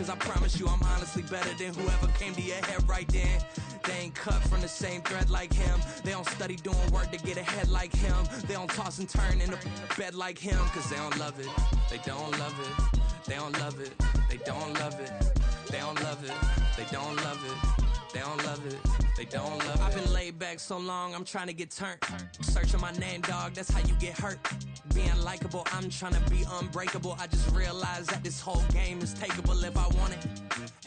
cause I promise you I'm honestly better than whoever came to your head right then. They ain't cut from the same thread like him. They don't study doing work to get ahead like him. They don't toss and turn in the bed like him, cause they don't love it. They don't love it. They don't love it. They don't love it. They don't love it. They don't love it. They don't love it. They don't love it. I've been laid back so long, I'm trying to get turned. Searching my name, dog, that's how you get hurt. Being likable, I'm trying to be unbreakable. I just realized that this whole game is takeable if I want it.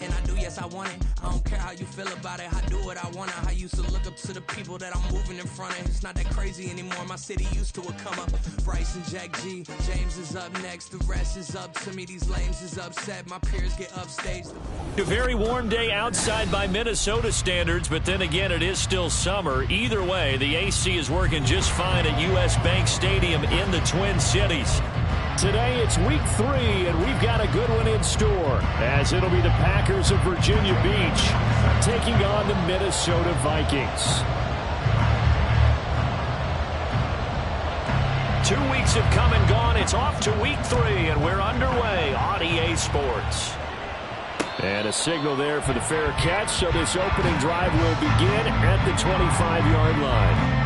And I do, yes, I want it. I don't care how you feel about it. I do what I want. I used to look up to the people that I'm moving in front of. It's not that crazy anymore. My city used to it come up. Bryce and Jack G. James is up next. The rest is up to me. These lames is upset. My peers get upstaged. A very warm day outside by Minnesota standards, but then again, it is still summer. Either way, the AC is working just fine at U.S. Bank Stadium in the Twin Cities. Today it's week 3, and we've got a good one in store, as it'll be the Packers of Virginia Beach taking on the Minnesota Vikings. 2 weeks have come and gone. It's off to week 3, and we're underway on EA Sports. And a signal there for the fair catch, so this opening drive will begin at the 25-yard line.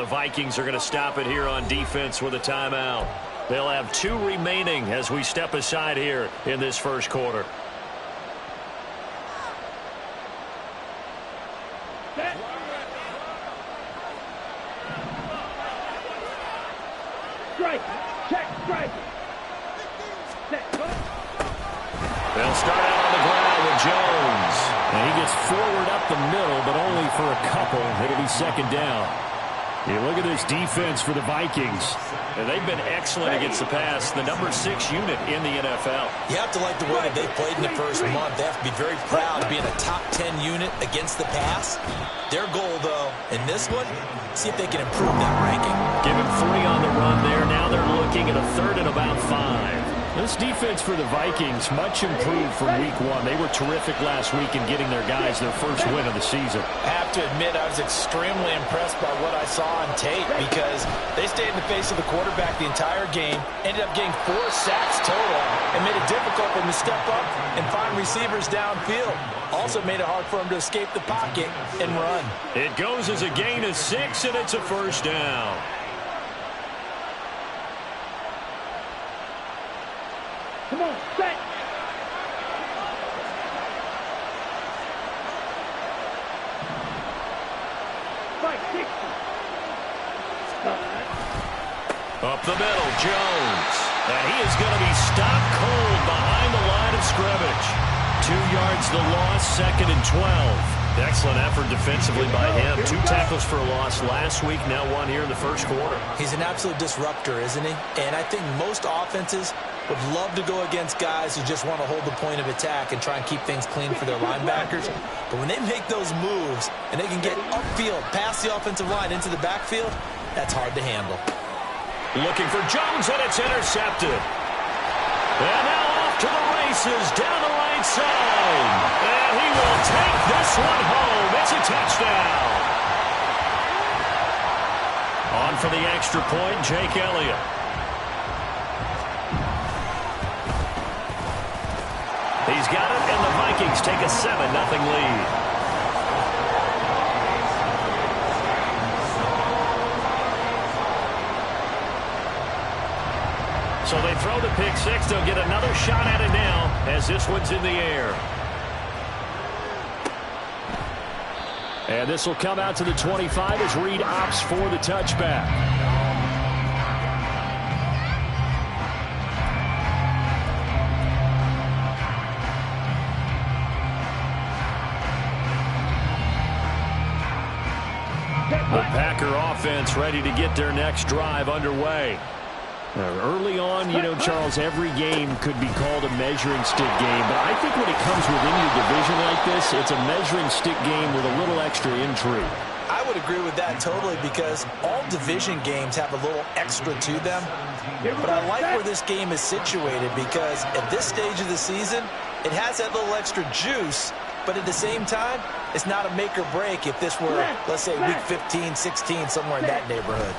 Vikings are going to stop it here on defense with a timeout. They'll have 2 remaining as we step aside here in this first quarter. Strike. Check. Strike. They'll start out on the ground with Jones. And he gets forward up the middle, but only for a couple. It'll be second down. You look at this defense for the Vikings. And they've been excellent against the pass, the number 6 unit in the NFL. You have to like the way that they played in the first month. They have to be very proud of being a top 10 unit against the pass. Their goal, though, in this one, see if they can improve that ranking. Give him 3 on the run there. Now they're looking at a 3rd and about 5. This defense for the Vikings, much improved from week 1. They were terrific last week in getting their guys their first win of the season. I have to admit, I was extremely impressed by what I saw on tape because they stayed in the face of the quarterback the entire game, ended up getting 4 sacks total, and made it difficult for them to step up and find receivers downfield. Also made it hard for them to escape the pocket and run. It goes as a gain of 6, and it's a first down. Come on, set. Up the middle, Jones. And he is going to be stopped cold behind the line of scrimmage. 2 yards the loss, 2nd and 12. Excellent effort defensively by him. 2 tackles for a loss last week, now 1 here in the first quarter. He's an absolute disruptor, isn't he? And I think most offenses would love to go against guys who just want to hold the point of attack and try and keep things clean for their linebackers. But when they make those moves and they can get upfield, past the offensive line into the backfield, that's hard to handle. Looking for Jones, and it's intercepted. And now off to the races down the right side. And he will take this one home. It's a touchdown. On for the extra point, Jake Elliott. He's got it, and the Vikings take a 7-0 lead. So they throw the pick 6. They'll get another shot at it now as this one's in the air. And this will come out to the 25 as Reed opts for the touchback. The Packer offense ready to get their next drive underway. Early on, Charles, every game could be called a measuring stick game. But I think when it comes within your division like this, it's a measuring stick game with a little extra intrigue. I would agree with that totally because all division games have a little extra to them. But I like where this game is situated because at this stage of the season, it has that little extra juice. But at the same time, it's not a make or break if this were, let's say, week 15, 16, somewhere in that neighborhood.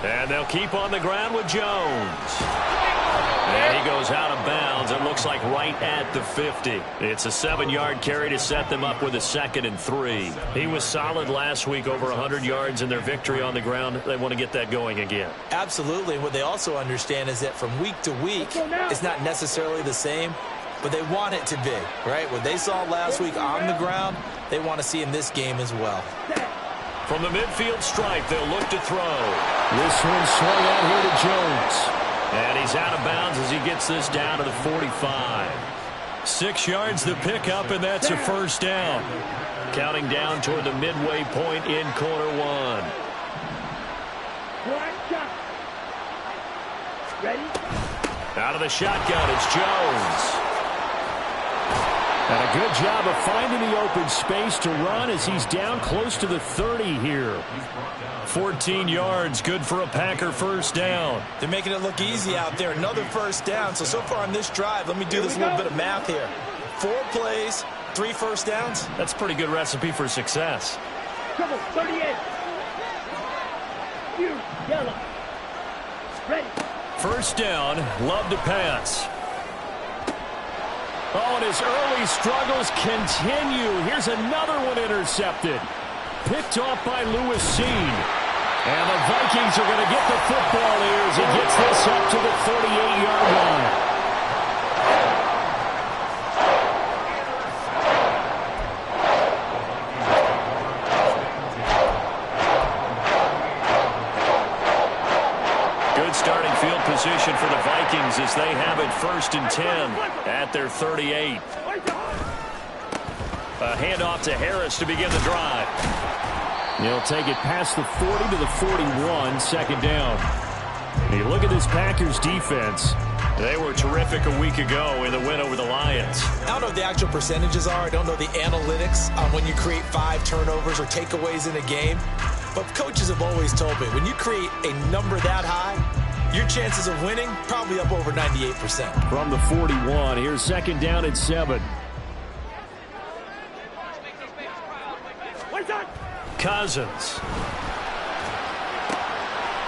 And they'll keep on the ground with Jones. And he goes out of bounds. It looks like right at the 50. It's a 7-yard carry to set them up with a 2nd and 3. He was solid last week, over 100 yards in their victory on the ground. They want to get that going again. Absolutely. What they also understand is that from week to week, it's not necessarily the same, but they want it to be, right? What they saw last week on the ground, they want to see in this game as well. From the midfield stripe, they'll look to throw. This one's swung out here to Jones. And he's out of bounds as he gets this down to the 45. 6 yards the pickup, and that's a first down. Counting down toward the midway point in quarter 1. Ready? Out of the shotgun, it's Jones. And a good job of finding the open space to run as he's down close to the 30 here. 14 yards, good for a Packer first down. They're making it look easy out there. Another first down. So far on this drive, let me do this little bit of math here. 4 plays, 3 first downs. That's a pretty good recipe for success. Trouble, 38. You, yellow. Ready. First down, love to pass. Oh, and his early struggles continue. Here's another one intercepted. Picked off by Lewis Seen. And the Vikings are going to get the football here as he gets this up to the 38-yard line. Good starting field position for the Vikings as they have it 1st and 10 at their 38. A handoff to Harris to begin the drive. He'll take it past the 40 to the 41, 2nd down. You look at this Packers defense. They were terrific a week ago in the win over the Lions. I don't know what the actual percentages are. I don't know the analytics on when you create 5 turnovers or takeaways in a game. But coaches have always told me, when you create a number that high, your chances of winning probably up over 98%. From the 41, here's 2nd down and 7. Cousins.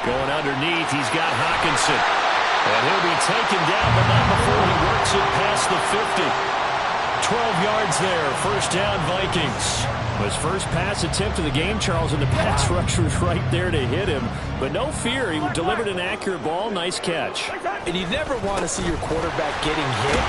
Going underneath, he's got Hawkinson. And he'll be taken down, but not before he works it past the 50. 12 yards there, first down Vikings. His first pass attempt of the game, Charles, and the pass rush was right there to hit him. But no fear, he delivered an accurate ball, nice catch. And you never want to see your quarterback getting hit.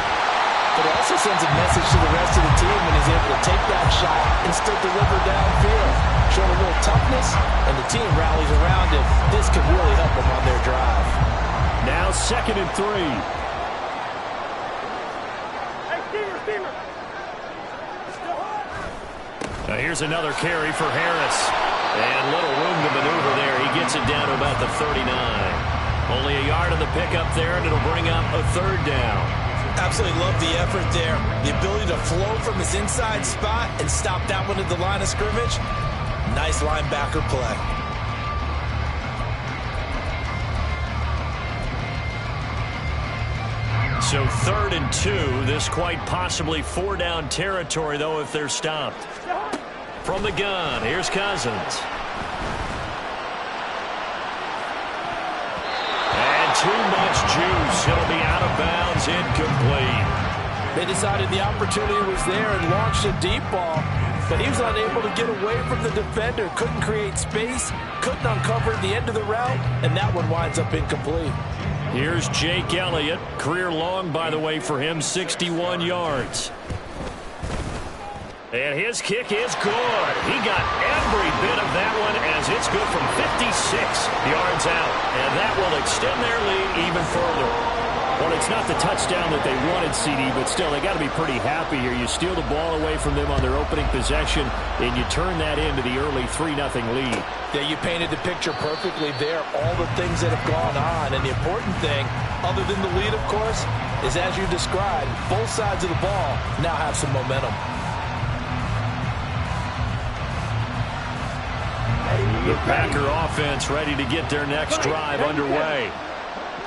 But it also sends a message to the rest of the team when he's able to take that shot and still deliver downfield. Showing a little toughness, and the team rallies around him. This could really help them on their drive. Now 2nd and 3. Now here's another carry for Harris. And little room to maneuver there. He gets it down to about the 39. Only a yard on the pickup there, and it'll bring up a 3rd down. Absolutely love the effort there. The ability to flow from his inside spot and stop that one at the line of scrimmage. Nice linebacker play. So 3rd and 2. This quite possibly 4-down territory, though, if they're stopped. From the gun, here's Cousins. And too much juice. He'll be out of bounds, incomplete. They decided the opportunity was there and launched a deep ball, but he was unable to get away from the defender. Couldn't create space, couldn't uncover the end of the route, and that one winds up incomplete. Here's Jake Elliott. Career long, by the way, for him, 61 yards. And his kick is good. He got every bit of that one as it's good from 56 yards out. And that will extend their lead even further. Well, it's not the touchdown that they wanted, CD, but still, they got to be pretty happy here. You steal the ball away from them on their opening possession, and you turn that into the early 3-0 lead. Yeah, you painted the picture perfectly there, all the things that have gone on. And the important thing, other than the lead, of course, is as you described, both sides of the ball now have some momentum. The Packer offense ready to get their next drive underway.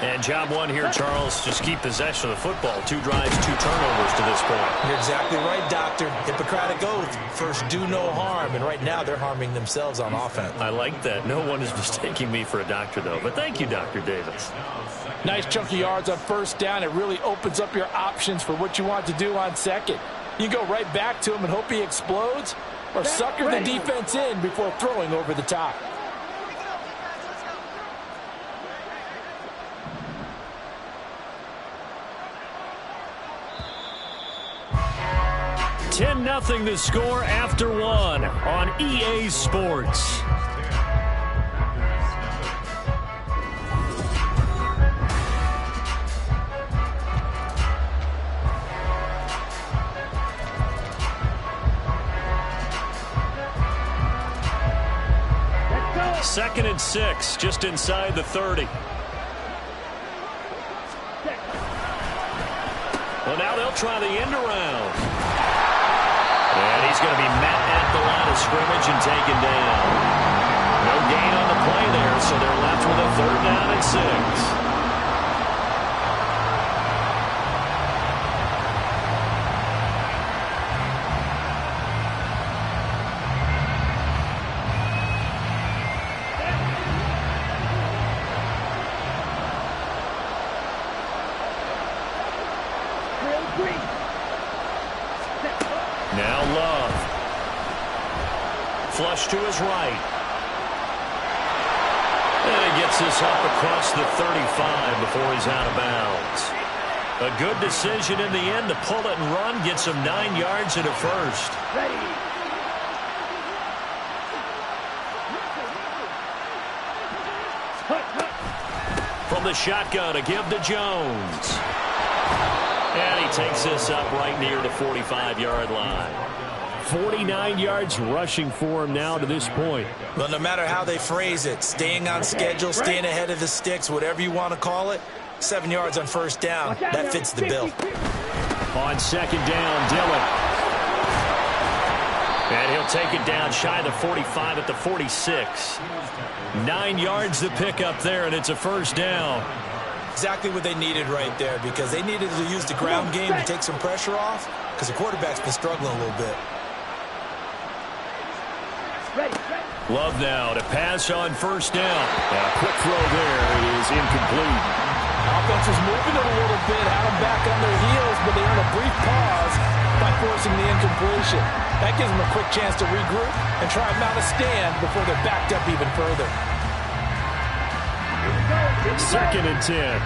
And job one here, Charles, just keep possession of the football. 2 drives, 2 turnovers to this point. You're exactly right, Doctor. Hippocratic oath. First, do no harm. And right now, they're harming themselves on offense. I like that. No one is mistaking me for a doctor, though. But thank you, Dr. Davis. Nice chunk of yards on first down. It really opens up your options for what you want to do on second. You go right back to him and hope he explodes, or sucker the defense in before throwing over the top. 10-0 the score after 1 on EA Sports. Second and 6, just inside the 30. Well, now they'll try the end around. And he's going to be met at the line of scrimmage and taken down. No gain on the play there, so they're left with a 3rd down and 6. Now Love. Flush to his right. And he gets this up across the 35 before he's out of bounds. A good decision in the end to pull it and run. Gets him 9 yards and a first. From the shotgun, a give to Jones. And he takes this up right near the 45-yard line. 49 yards rushing for him now to this point. Well, no matter how they phrase it, staying on schedule, staying ahead of the sticks, whatever you want to call it, 7 yards on first down, that fits the bill. On second down, Dillon. And he'll take it down shy of the 45 at the 46. 9 yards to pick up there, and it's a first down. Exactly what they needed right there, because they needed to use the ground game to take some pressure off, because the quarterback's been struggling a little bit. Love now to pass on first down. A quick throw there is incomplete. Offense was moving it a little bit, had them back on their heels, but they earned a brief pause by forcing the incompletion. That gives them a quick chance to regroup and try and mount a stand before they're backed up even further. Second and 10.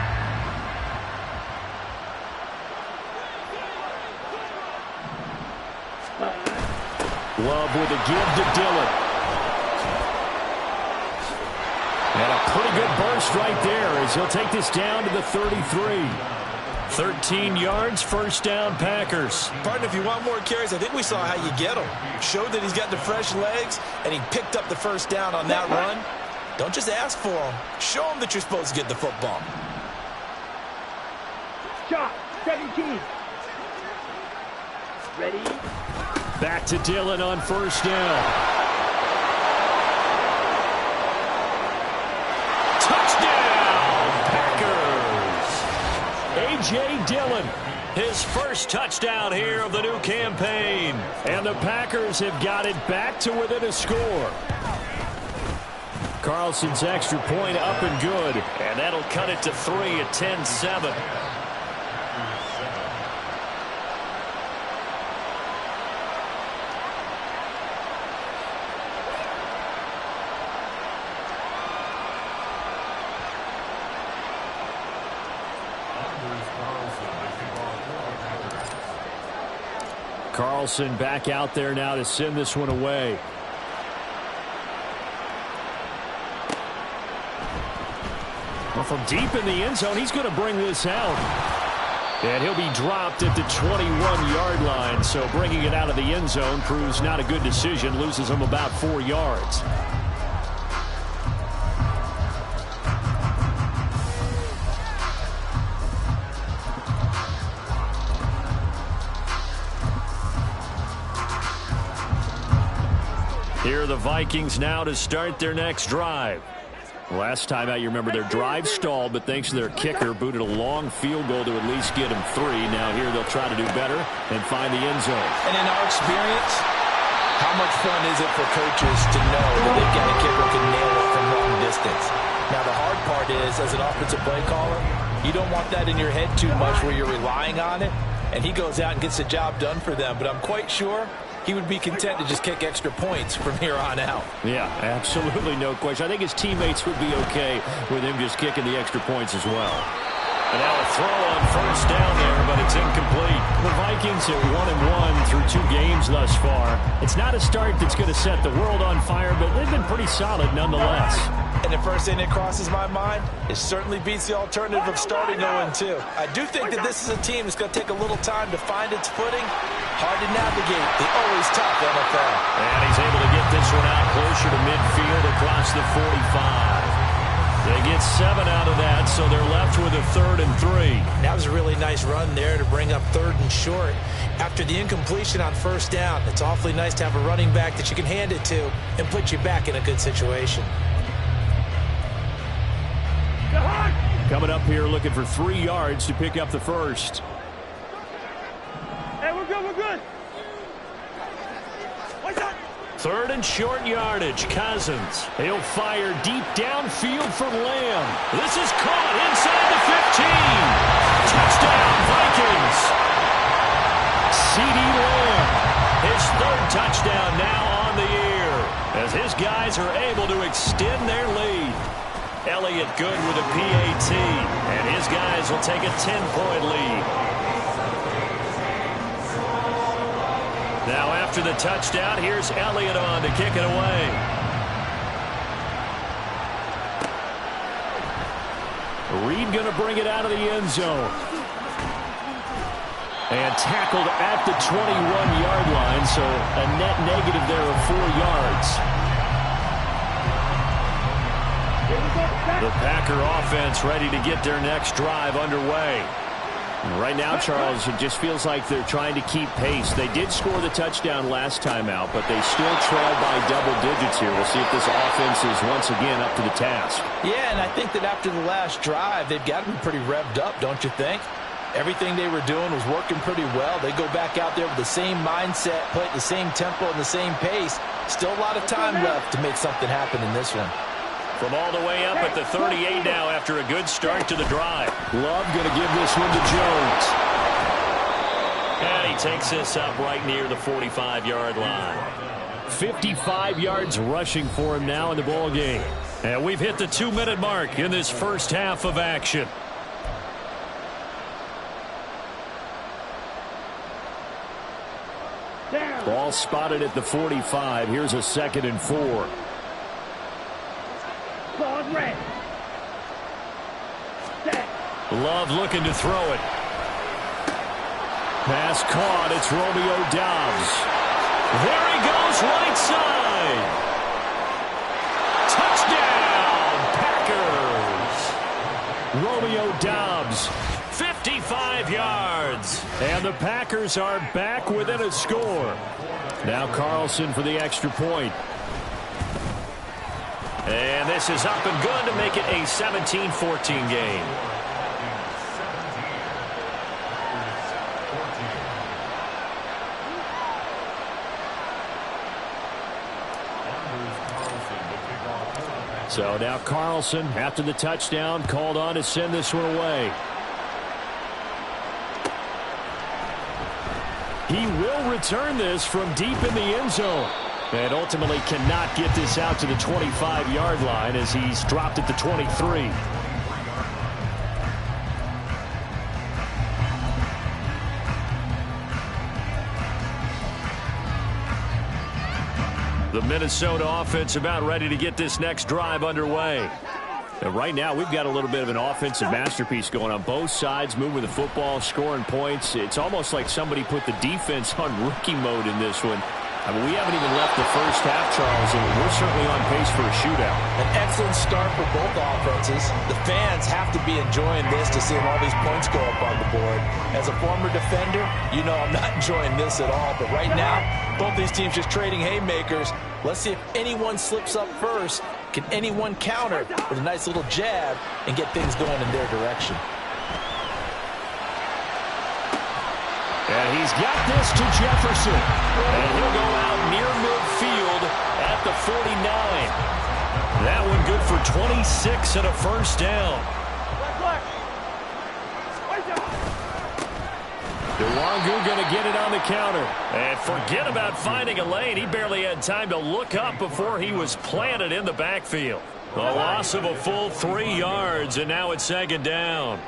Love with a give to Dillon. And a pretty good burst right there as he'll take this down to the 33. 13 yards, first down, Packers. Partner, if you want more carries, I think we saw how you get him. Showed that he's got the fresh legs, and he picked up the first down on that run. Don't just ask for him. Show him that you're supposed to get the football. Shot, 17. Ready? Back to Dillon on first down. Touchdown, Packers. A.J. Dillon, his first touchdown here of the new campaign. And the Packers have got it back to within a score. Carlson's extra point up and good. And that'll cut it to 3 at 10-7. Carlson back out there now to send this one away. Well, from deep in the end zone, he's going to bring this out. And he'll be dropped at the 21-yard line. So bringing it out of the end zone proves not a good decision. Loses him about 4 yards. Here are the Vikings now to start their next drive. Last time out, you remember their drive stalled, but thanks to their kicker, booted a long field goal to at least get him 3. Now here they'll try to do better and find the end zone. And in our experience, how much fun is it for coaches to know that they've got a kicker who can nail it from long distance? Now the hard part is, as an offensive play caller, you don't want that in your head too much where you're relying on it, and he goes out and gets the job done for them. But I'm quite sure he would be content to just kick extra points from here on out. Yeah, absolutely no question. I think his teammates would be okay with him just kicking the extra points as well. And now a throw on first down there, but it's incomplete. The Vikings are 1-1 through 2 games thus far. It's not a start that's going to set the world on fire, but they've been pretty solid nonetheless. And the first thing that crosses my mind, it certainly beats the alternative of starting 0-2. I do think that this is a team that's going to take a little time to find its footing. Hard to navigate the always tough NFL. And he's able to get this one out closer to midfield across the 45. They get 7 out of that, so they're left with a 3rd and 3. That was a really nice run there to bring up 3rd and short. After the incompletion on first down, it's awfully nice to have a running back that you can hand it to and put you back in a good situation. Coming up here looking for 3 yards to pick up the first. Hey, we're good, we're good. 3rd and short yardage. Cousins. He'll fire deep downfield for Lamb. This is caught inside the 15. Touchdown, Vikings. CeeDee Lamb. His 3rd touchdown now on the year as his guys are able to extend their lead. Elliott good with a PAT, and his guys will take a 10-point lead. Now after the touchdown, here's Elliott on to kick it away. Reed going to bring it out of the end zone. And tackled at the 21-yard line, so a net negative there of 4 yards. The Packer offense ready to get their next drive underway. Right now, Charles, it just feels like they're trying to keep pace. They did score the touchdown last time out, but they still trail by double digits here. We'll see if this offense is once again up to the task. Yeah, and I think that after the last drive, they've got to be pretty revved up, don't you think? Everything they were doing was working pretty well. They go back out there with the same mindset, play at the same tempo and the same pace. Still a lot of time left to make something happen in this one. From all the way up at the 38 now after a good start to the drive. Love going to give this one to Jones. And he takes this up right near the 45-yard line. 55 yards rushing for him now in the ball game. And we've hit the 2-minute mark in this first half of action. Ball spotted at the 45. Here's a 2nd and 4. Love looking to throw it. Pass caught. It's Romeo Doubs. There he goes, right side. Touchdown, Packers. Romeo Doubs, 55 yards. And the Packers are back within a score. Now Carlson for the extra point. And this is up and good to make it a 17-14 game. So now Carlson, after the touchdown, called on to send this one away. He will return this from deep in the end zone. And ultimately cannot get this out to the 25-yard line as he's dropped at the 23. The Minnesota offense about ready to get this next drive underway. And right now, we've got a little bit of an offensive masterpiece going on both sides, moving the football, scoring points. It's almost like somebody put the defense on rookie mode in this one. I mean, we haven't even left the first half, Charles, and we're certainly on pace for a shootout. An excellent start for both offenses. The fans have to be enjoying this to seeing all these points go up on the board. As a former defender, you know I'm not enjoying this at all. But right now, both these teams just trading haymakers. Let's see if anyone slips up first. Can anyone counter with a nice little jab and get things going in their direction? And he's got this to Jefferson. And he'll go out near midfield at the 49. That one good for 26 and a first down. DeWangu going to get it on the counter. And forget about finding a lane. He barely had time to look up before he was planted in the backfield. A loss of a full 3 yards, and now it's second down.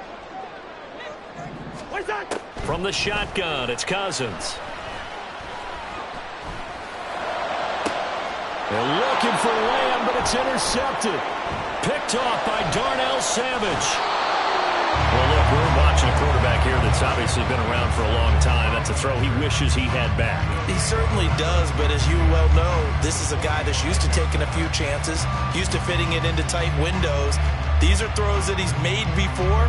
From the shotgun, it's Cousins. They're looking for Lamb, but it's intercepted. Picked off by Darnell Savage. Well, look, we're watching a quarterback here that's obviously been around for a long time. That's a throw he wishes he had back. He certainly does, but as you well know, this is a guy that's used to taking a few chances, used to fitting it into tight windows. These are throws that he's made before.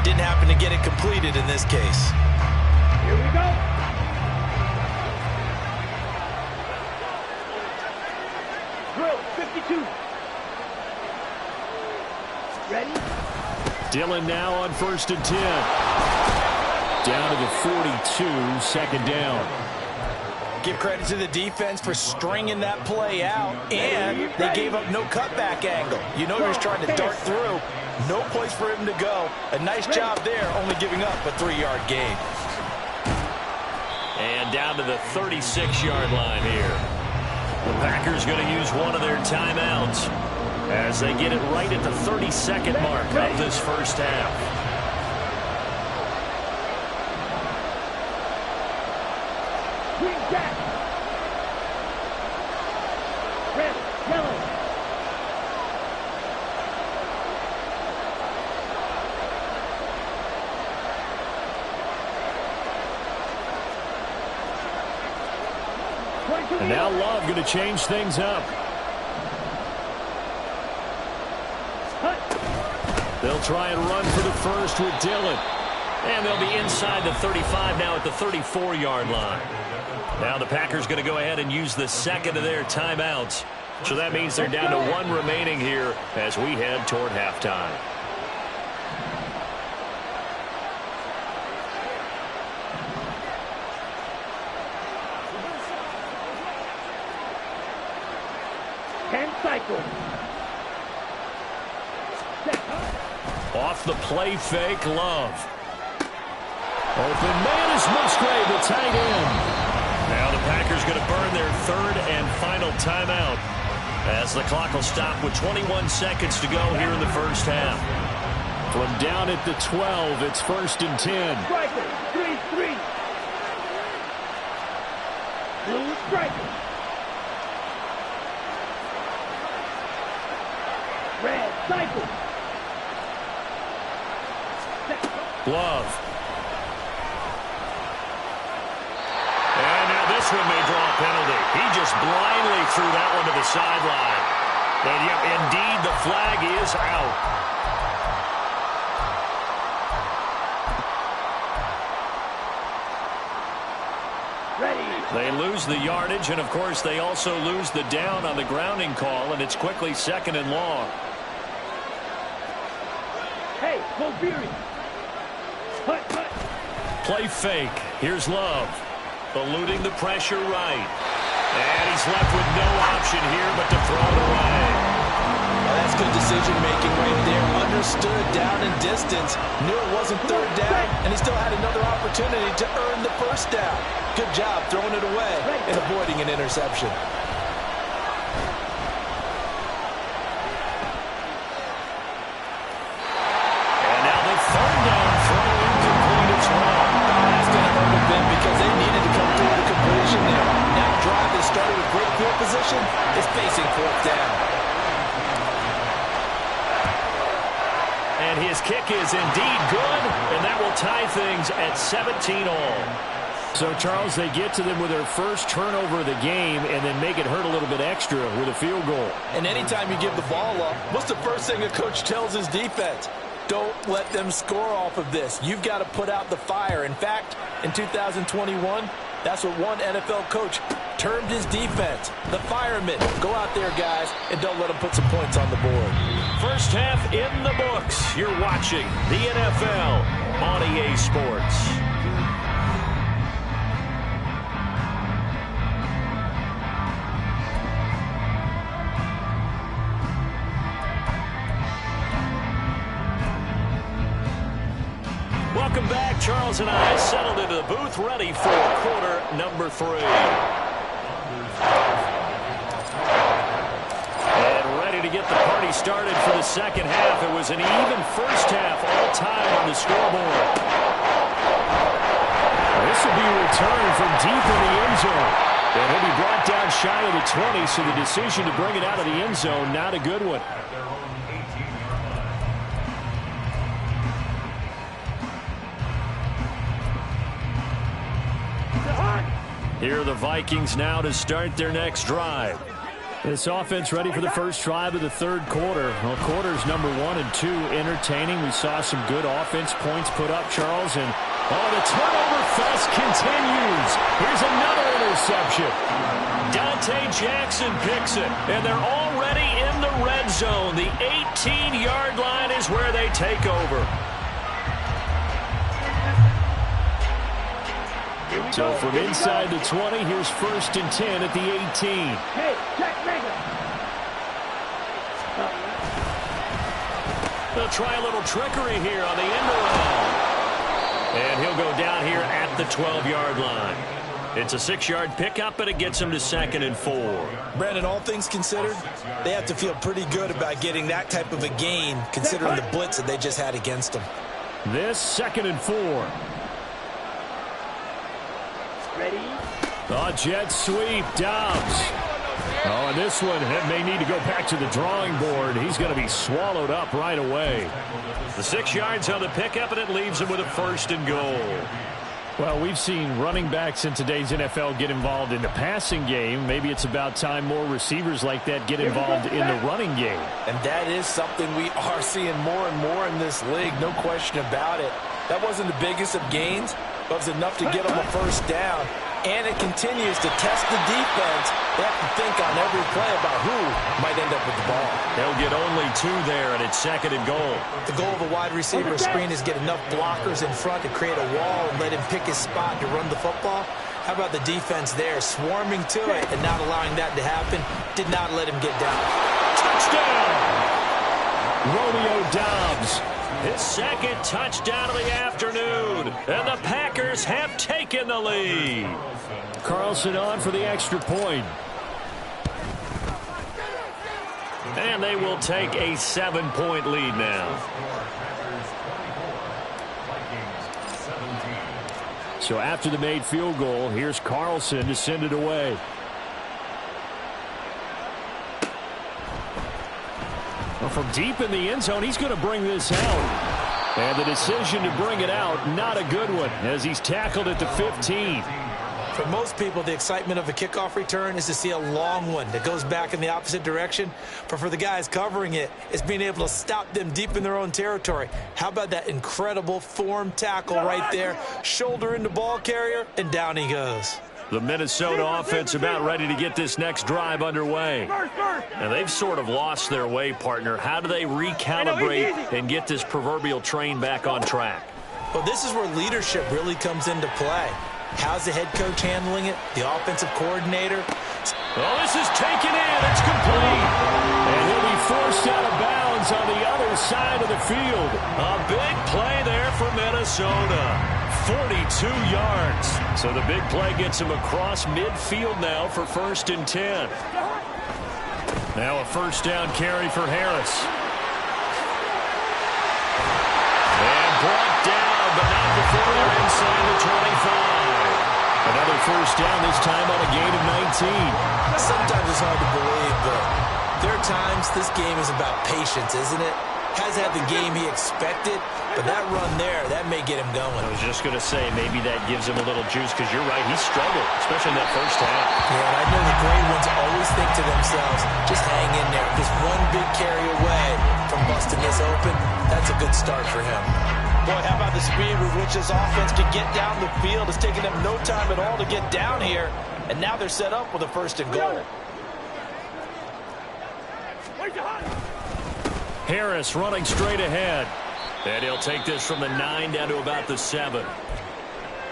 Didn't happen to get it completed in this case. Here we go. Drill, 52. Ready? Dillon now on 1st and 10. Down to the 42, second down. Give credit to the defense for stringing that play out, and they gave up no cutback angle. You know he was trying to dart through. No place for him to go. A nice job there, only giving up a 3-yard gain. And down to the 36-yard line here. The Packers going to use one of their timeouts as they get it right at the 32nd mark of this first half. Green jack. Red, yellow. And now Love going to change things up. They'll try and run for the first with Dillon. And they'll be inside the 35 now at the 34-yard line. Now the Packers going to go ahead and use the second of their timeouts. So that means they're down to 1 remaining here as we head toward halftime. Cycle. Off the play fake, Love. Open man is Musgrave, the tight end. Now the Packers going to burn their 3rd and final timeout as the clock will stop with 21 seconds to go here in the first half. From down at the 12, it's 1st and 10. Striker, 3-3. Blue striker. Red cycle. Love. And now this one may draw a penalty. He just blindly threw that one to the sideline. And yep, indeed, the flag is out. Ready. They lose the yardage, and of course they also lose the down on the grounding call, and it's quickly 2nd and long. Hey, go Beery. Hut, hut. Play fake. Here's Love. Eluding the pressure right. And he's left with no option here but to throw it away. Well, that's good decision-making right there. Understood down and distance. Knew it wasn't 3rd down, and he still had another opportunity to earn the 1st down. Good job throwing it away and avoiding an interception. And now the 3rd down throw incomplete as well. That's going to hurt a bit because they needed to come through the completion there. Now drive that started with great field position is facing 4th down. And his kick is indeed good, and that will tie things at 17 all. So, Charles, they get to them with their first turnover of the game and then make it hurt a little bit extra with a field goal. And anytime you give the ball up, what's the first thing a coach tells his defense? Don't let them score off of this. You've got to put out the fire. In fact, in 2021, that's what one NFL coach termed his defense, the firemen. Go out there, guys, and don't let them put some points on the board. First half in the books. You're watching the NFL on EA Sports. Welcome back. Charles and I settled into the booth, ready for quarter number 3. And ready to get the party started for the second half. It was an even first half all time on the scoreboard. This will be a return from deep in the end zone. And he'll be brought down shy of the 20, so the decision to bring it out of the end zone, not a good one. Here are the Vikings now to start their next drive. This offense ready for the first drive of the third quarter. Well, quarters number 1 and 2 entertaining. We saw some good offense points put up, Charles. And, the turnover fest continues. Here's another interception. Dante Jackson picks it. And they're already in the red zone. The 18-yard line is where they take over. So from inside the 20, here's 1st and 10 at the 18. Hey, check Rager. They'll try a little trickery here on the end around. And he'll go down here at the 12-yard line. It's a 6-yard pickup, but it gets him to 2nd and 4. Brandon, all things considered, they have to feel pretty good about getting that type of a gain, considering the blitz that they just had against them. This 2nd and 4. Ready? The jet sweep, Dobbs. And this one may need to go back to the drawing board. He's going to be swallowed up right away. The 6 yards on the pickup, and it leaves him with a 1st and goal. Well, we've seen running backs in today's NFL get involved in the passing game. Maybe it's about time more receivers like that get involved in the running game. And that is something we are seeing more and more in this league, no question about it. That wasn't the biggest of gains, but it was enough to get them a 1st down. And it continues to test the defense. They have to think on every play about who might end up with the ball. They'll get only 2 there, and it's 2nd and goal. The goal of a wide receiver screen is get enough blockers in front to create a wall and let him pick his spot to run the football. How about the defense there, swarming to it and not allowing that to happen? Did not let him get down. Touchdown! Romeo Dobbs. His 2nd touchdown of the afternoon. And the Packers have taken the lead. Carlson on for the extra point. And they will take a 7-point lead now. So after the made field goal, here's Carlson to send it away. Well, from deep in the end zone, he's going to bring this out. And the decision to bring it out, not a good one, as he's tackled at the 15. For most people, the excitement of a kickoff return is to see a long one that goes back in the opposite direction. But for the guys covering it, it's being able to stop them deep in their own territory. How about that incredible form tackle right there? Shoulder into ball carrier, and down he goes. The Minnesota offense about ready to get this next drive underway. And they've sort of lost their way, partner. How do they recalibrate and get this proverbial train back on track? Well, this is where leadership really comes into play. How's the head coach handling it? The offensive coordinator? Oh, this is taken in. It's complete. And he'll be forced out of bounds on the other side of the field. A big play there for Minnesota. 42 yards. So the big play gets him across midfield now for 1st and 10. Now a 1st down carry for Harris. And brought down, but not before they're inside the 25. Another 1st down, this time on a gain of 19. Sometimes it's hard to believe, but there are times this game is about patience, isn't it? has had the game he expected, but that run there, that may get him going. I was just going to say, maybe that gives him a little juice, because you're right, he struggled, especially in that first half. Yeah, and I know the great ones always think to themselves, just hang in there. Just one big carry away from busting this open. That's a good start for him. Boy, how about the speed with which this offense can get down the field? It's taken them no time at all to get down here, and now they're set up with a 1st and goal. Harris running straight ahead. And he'll take this from the 9 down to about the 7.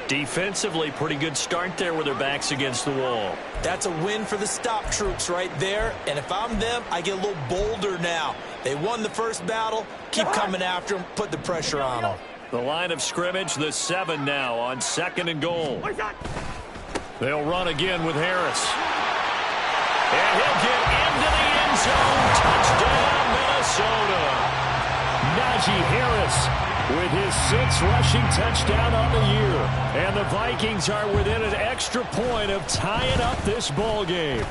Defensively, pretty good start there with their backs against the wall. That's a win for the stop troops right there. And if I'm them, I get a little bolder now. They won the first battle. Keep coming after them. Put the pressure on them. The line of scrimmage, the 7 now on 2nd and goal. They'll run again with Harris. And he'll get into the end zone. Touchdown, Minnesota. Najee Harris with his 6th rushing touchdown on the year. And the Vikings are within an extra point of tying up this ball game.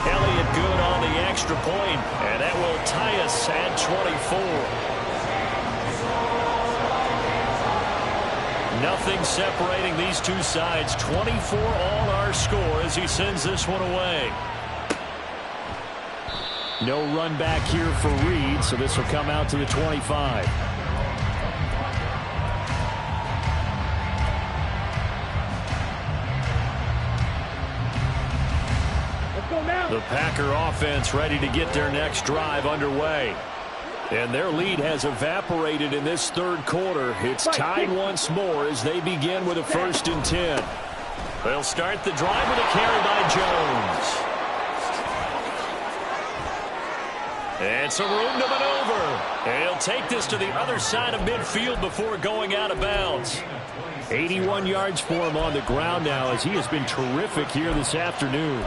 Elliott good on the extra point, and that will tie us at 24. Nothing separating these two sides. 24 all our score as he sends this one away. No run back here for Reed, so this will come out to the 25. The Packer offense ready to get their next drive underway. And their lead has evaporated in this 3rd quarter. It's tied once more as they begin with a 1st and 10. They'll start the drive with a carry by Jones. And some room to maneuver. And he'll take this to the other side of midfield before going out of bounds. 81 yards for him on the ground now as he has been terrific here this afternoon.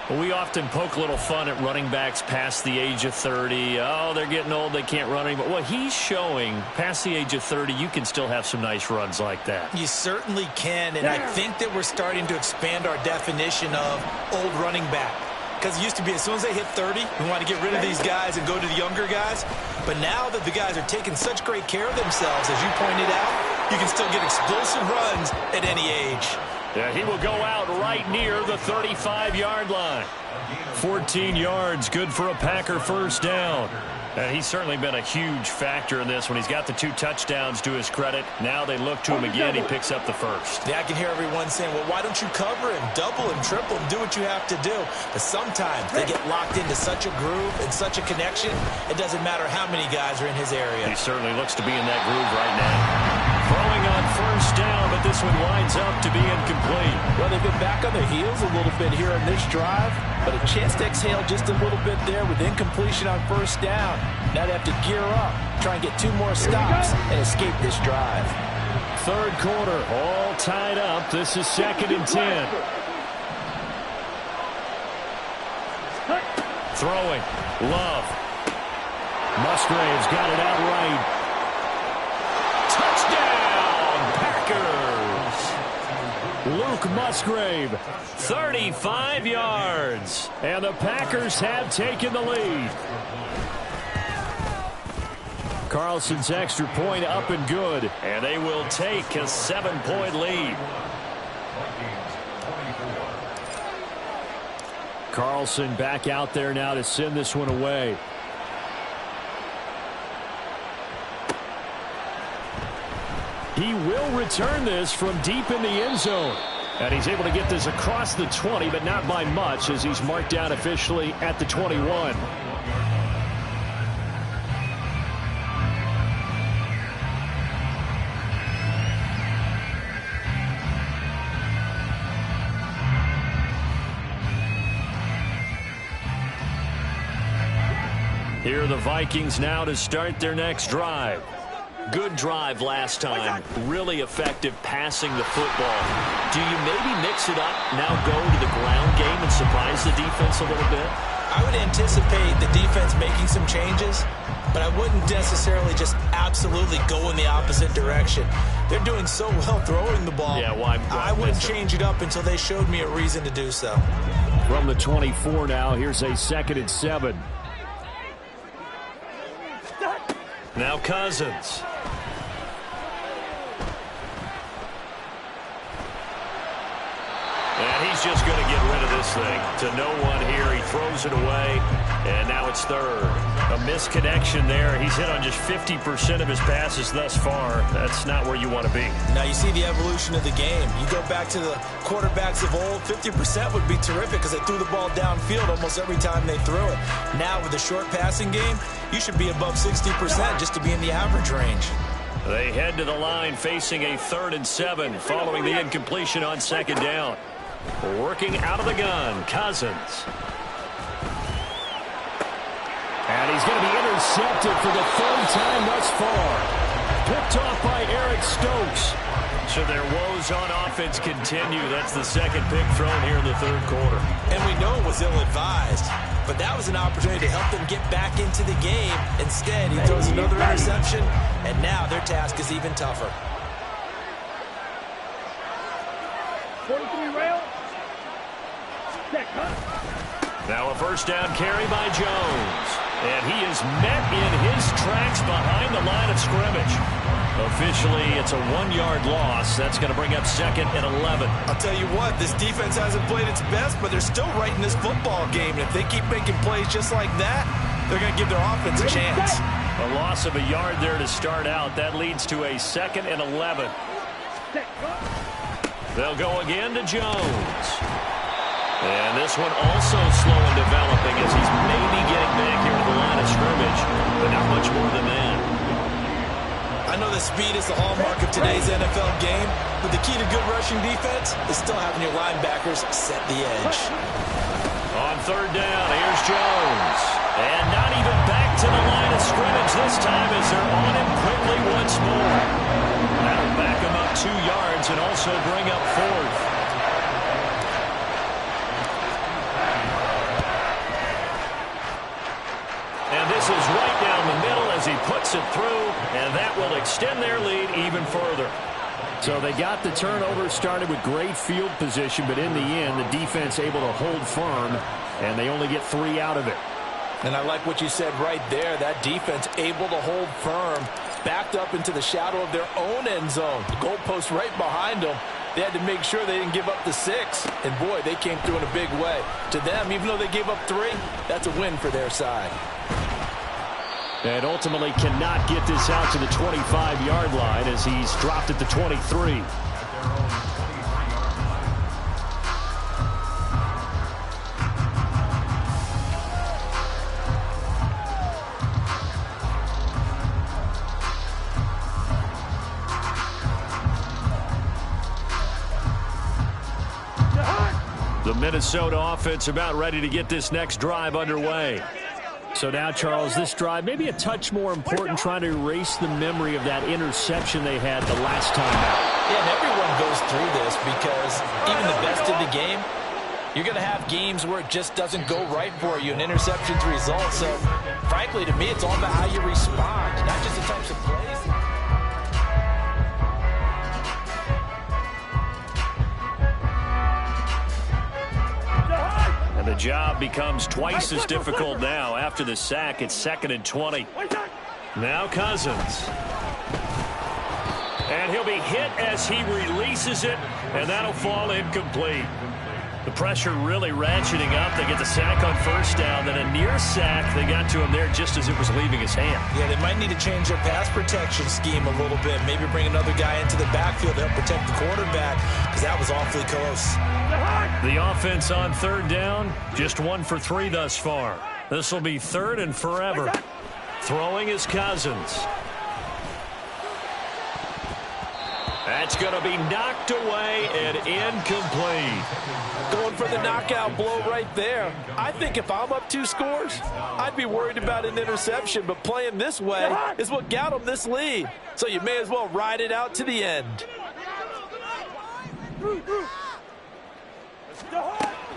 We often poke a little fun at running backs past the age of 30. Oh, they're getting old, they can't run anymore. Well, he's showing past the age of 30, you can still have some nice runs like that. You certainly can, and I think that we're starting to expand our definition of old running back. Because it used to be as soon as they hit 30, we want to get rid of these guys and go to the younger guys. But now that the guys are taking such great care of themselves, as you pointed out, you can still get explosive runs at any age. Yeah, he will go out right near the 35-yard line. 14 yards, good for a Packer 1st down. He's certainly been a huge factor in this when he's got the 2 touchdowns to his credit. Now they look to him again. He picks up the 1st. Yeah, I can hear everyone saying, well, why don't you cover him, double him, triple him, do what you have to do. But sometimes they get locked into such a groove and such a connection, it doesn't matter how many guys are in his area. He certainly looks to be in that groove right now. Throwing on 1st down, but this one winds up to be incomplete. Well, they've been back on their heels a little bit here on this drive, but a chance to exhale just a little bit there with incompletion on 1st down. Now they have to gear up, try and get 2 more stops and escape this drive. 3rd quarter, all tied up. This is 2nd and 10. Throwing, Love. Musgrave's got it out right. Touchdown, Packers! Luke Musgrave, 35 yards. And the Packers have taken the lead. Carlson's extra point up and good. And they will take a 7-point lead. Carlson back out there now to send this one away. He will return this from deep in the end zone. And he's able to get this across the 20, but not by much as he's marked down officially at the 21. Here are the Vikings now to start their next drive. Good drive last time. Really effective passing the football. Do you maybe mix it up, now go to the ground game and surprise the defense a little bit? I would anticipate the defense making some changes, but I wouldn't necessarily just absolutely go in the opposite direction. They're doing so well throwing the ball. Yeah, why I wouldn't change it up until they showed me a reason to do so. From the 24 now, here's a 2nd and 7. Now Cousins. And he's just going to get rid of this thing to no one here. He throws it away, and now it's third. A misconnection there. He's hit on just 50% of his passes thus far. That's not where you want to be. Now you see the evolution of the game. You go back to the quarterbacks of old, 50% would be terrific because they threw the ball downfield almost every time they threw it. Now with the short passing game, you should be above 60% just to be in the average range. They head to the line facing a 3rd and 7 following the incompletion on 2nd down. Working out of the gun, Cousins. And he's going to be intercepted for the 3rd time thus far. Picked off by Eric Stokes. So their woes on offense continue. That's the 2nd pick thrown here in the 3rd quarter. And we know it was ill-advised, but that was an opportunity to help them get back into the game. Instead, he throws another interception, and now their task is even tougher. 43 rail. Now a 1st down carry by Jones. And he is met in his tracks behind the line of scrimmage. Officially, it's a 1-yard loss. That's going to bring up 2nd and 11. I'll tell you what, this defense hasn't played its best, but they're still right in this football game. And if they keep making plays just like that, they're going to give their offense a chance. A loss of a yard there to start out. That leads to a 2nd and 11. They'll go again to Jones. And this one also slow in developing as he's maybe getting back here to the line of scrimmage, but not much more than that. I know that speed is the hallmark of today's NFL game, but the key to good rushing defense is still having your linebackers set the edge. On 3rd down, here's Jones. And not even back to the line of scrimmage this time as they're on him quickly once more. That'll back him up 2 yards and also bring up 4th. And this is right down the middle as he puts it through, and that will extend their lead even further. So they got the turnover started with great field position, but in the end, the defense able to hold firm, and they only get 3 out of it. And I like what you said right there. That defense able to hold firm, backed up into the shadow of their own end zone. The goalpost right behind them. They had to make sure they didn't give up the 6. And, boy, they came through in a big way. To them, even though they gave up 3, that's a win for their side. And ultimately cannot get this out to the 25-yard line as he's dropped at the 23. The Minnesota offense about ready to get this next drive underway. So now, Charles, this drive maybe a touch more important, trying to erase the memory of that interception they had the last time out. Yeah, and everyone goes through this because even the best in the game, you're going to have games where it just doesn't go right for you, and interceptions result. So, frankly, to me, it's all about how you respond, not just the types of plays. And the job becomes twice as difficult now. After the sack, it's 2nd and 20. Now Cousins. And he'll be hit as he releases it, and that'll fall incomplete. The pressure really ratcheting up. They get the sack on 1st down, then a near sack. They got to him there just as it was leaving his hand. Yeah, they might need to change their pass protection scheme a little bit. Maybe bring another guy into the backfield to help protect the quarterback, because that was awfully close. The offense on 3rd down, just 1 for 3 thus far. This will be 3rd and forever. Throwing is Cousins. That's going to be knocked away and incomplete. Going for the knockout blow right there. I think if I'm up 2 scores, I'd be worried about an interception, but playing this way is what got them this lead. So you may as well ride it out to the end.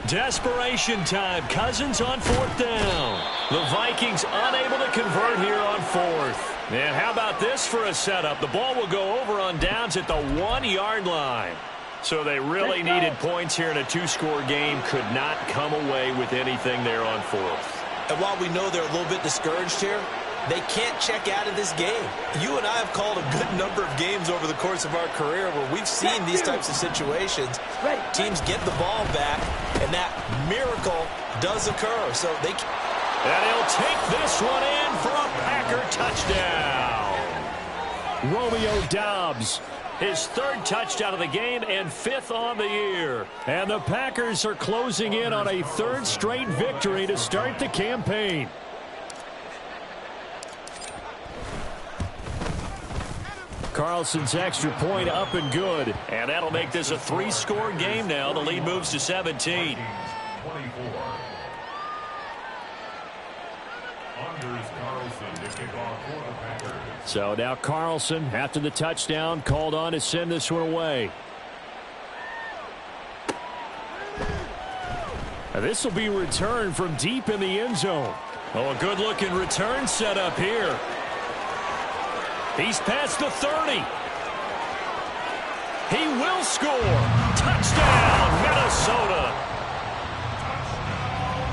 Desperation time. Cousins on 4th down. The Vikings unable to convert here on 4th. And how about this for a setup? The ball will go over on downs at the 1-yard line. So they really needed points here in a 2-score game. Could not come away with anything there on 4th. And while we know they're a little bit discouraged here, they can't check out of this game. You and I have called a good number of games over the course of our career where we've seen these types of situations. Teams get the ball back, and that miracle does occur. So they can. And he'll take this one in for a Packer touchdown. Romeo Doubs, his third touchdown of the game and fifth on the year. And the Packers are closing in on a third straight victory to start the campaign. Carlson's extra point up and good. And that'll make this a three-score game now. The lead moves to 17. So now Carlson, after the touchdown, called on to send this one away. This will be returned from deep in the end zone. Oh, a good-looking return set up here. He's past the 30. He will score. Touchdown, Minnesota.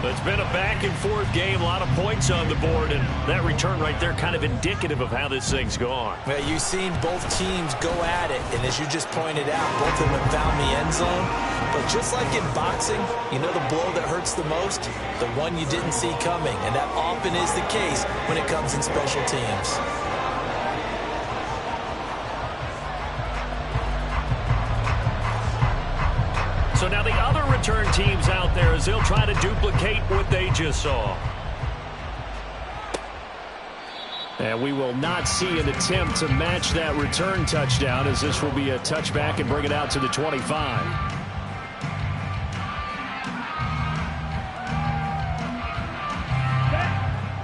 It's been a back-and-forth game, a lot of points on the board, and that return right there kind of indicative of how this thing's gone. Well, you've seen both teams go at it, and as you just pointed out, both of them have found the end zone. But just like in boxing, you know the blow that hurts the most? The one you didn't see coming, and that often is the case when it comes in special teams. So now the other return teams out there as they'll try to duplicate what they just saw. And we will not see an attempt to match that return touchdown, as this will be a touchback and bring it out to the 25.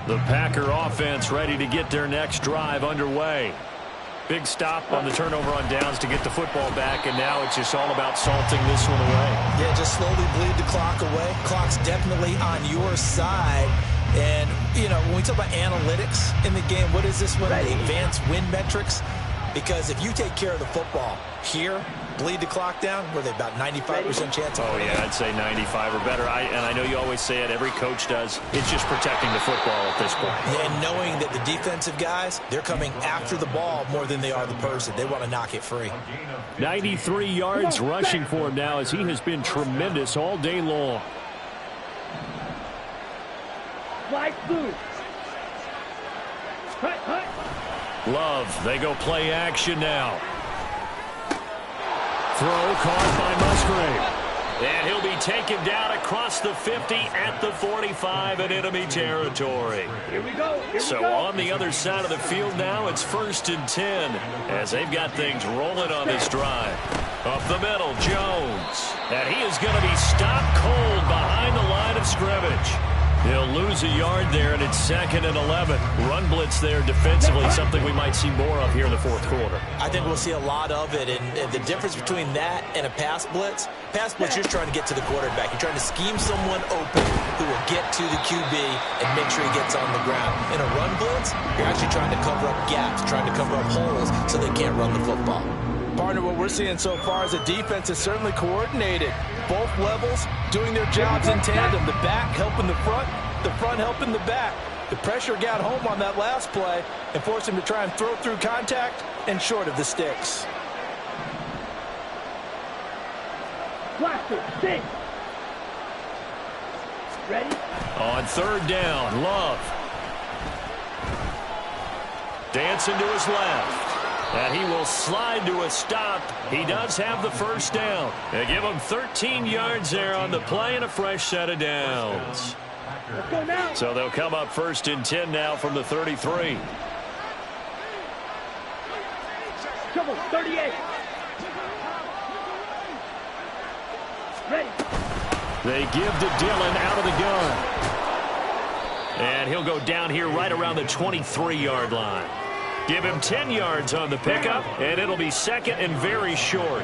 The Packer offense ready to get their next drive underway. Big stop on the turnover on downs to get the football back, and now it's just all about salting this one away. Yeah, just slowly bleed the clock away. Clock's definitely on your side. And, you know, when we talk about analytics in the game, what is this one? Advanced win metrics? Because if you take care of the football here, bleed the clock down, were they about 95% chance? Oh, yeah, I'd say 95 or better. And I know you always say it, every coach does. It's just protecting the football at this point. Yeah, and knowing that the defensive guys, they're coming after the ball more than they are the person. They want to knock it free. 93 yards rushing for him now, as he has been tremendous all day long. Flag blue. Love, they go play action now. Throw caught by Musgrave. And he'll be taken down across the 50 at the 45 in enemy territory. Here we go. So on the other side of the field now, it's 1st and 10 as they've got things rolling on this drive. Up the middle, Jones. And he is going to be stopped cold behind the line of scrimmage. He'll lose a yard there, and it's 2nd and 11. Run blitz there defensively, something we might see more of here in the fourth quarter. I think we'll see a lot of it, and the difference between that and a pass blitz, you're just trying to get to the quarterback. You're trying to scheme someone open who will get to the QB and make sure he gets on the ground. In a run blitz, you're actually trying to cover up gaps, trying to cover up holes so they can't run the football. Partner, what we're seeing so far is the defense is certainly coordinated. Both levels doing their jobs in tandem. The back helping the front helping the back. The pressure got home on that last play and forced him to try and throw through contact and short of the sticks. Blaster, six. Ready? On 3rd down, Love. Dancing to his left. And he will slide to a stop. He does have the 1st down. They give him 13 yards there on the play and a fresh set of downs. Let's go now. So they'll come up 1st and 10 now from the 33. Trouble, 38. Ready. They give to Dillon out of the gun. And he'll go down here right around the 23-yard line. Give him 10 yards on the pickup, and it'll be 2nd and very short.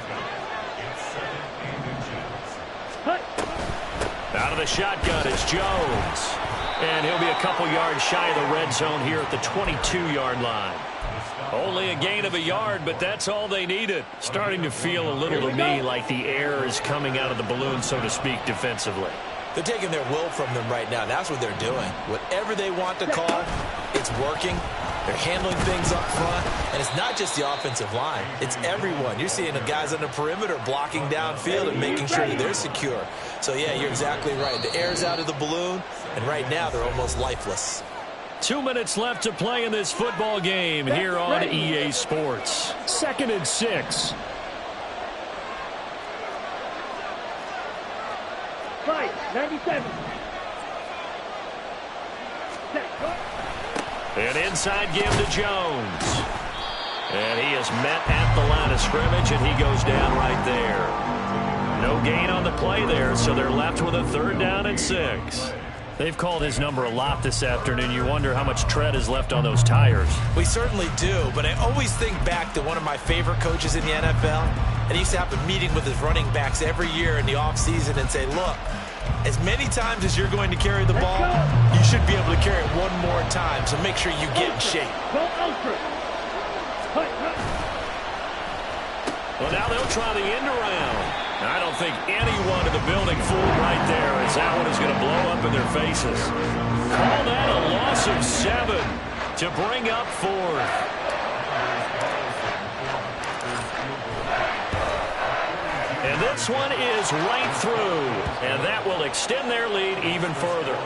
Out of the shotgun, it's Jones. And he'll be a couple yards shy of the red zone here at the 22-yard line. Only a gain of a yard, but that's all they needed. Starting to feel a little to me like the air is coming out of the balloon, so to speak, defensively. They're taking their will from them right now. That's what they're doing. Whatever they want to call, it's working. They're handling things up front. And it's not just the offensive line. It's everyone. You're seeing the guys on the perimeter blocking downfield and making sure that they're secure. So, yeah, you're exactly right. The air's out of the balloon, and right now they're almost lifeless. 2 minutes left to play in this football game here on EA Sports. 2nd and 6. Fight, 97. Set, go. An inside give to Jones. And he is met at the line of scrimmage, and he goes down right there. No gain on the play there, so they're left with a 3rd down and 6. They've called his number a lot this afternoon. You wonder how much tread is left on those tires. We certainly do, but I always think back to one of my favorite coaches in the NFL. And he used to have a meeting with his running backs every year in the offseason and say, look, as many times as you're going to carry the ball, you should be able to carry it one more time, so make sure you get in shape. Well, now they'll try the end around. I don't think anyone in the building fooled right there, as that one is going to blow up in their faces. Call that a loss of 7 to bring up 4th. And this one is right through, and that will extend their lead even further.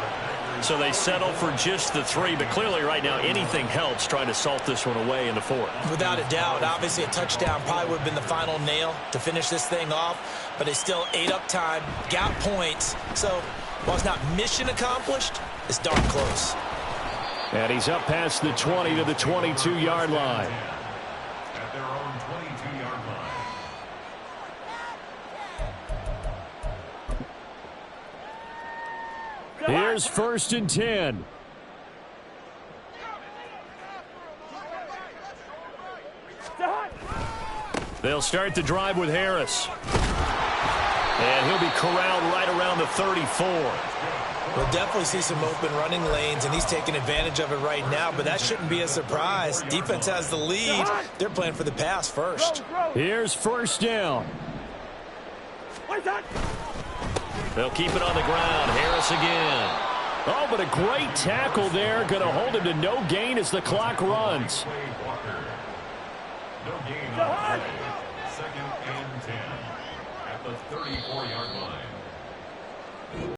So they settle for just the 3, but clearly right now anything helps trying to salt this one away in the 4th. Without a doubt, obviously a touchdown probably would have been the final nail to finish this thing off, but they still ate up time, got points. So while it's not mission accomplished, it's darn close. And he's up past the 20 to the 22-yard line. At their own 22-yard line. Here's 1st and 10. They'll start the drive with Harris. And he'll be corralled right around the 34. We'll definitely see some open running lanes, and he's taking advantage of it right now, but that shouldn't be a surprise. Defense has the lead. They're playing for the pass first. Here's 1st down. They'll keep it on the ground. Harris again. Oh, but a great tackle there. Going to hold him to no gain as the clock runs. No gain on 2nd and 10 at the 34-yard line.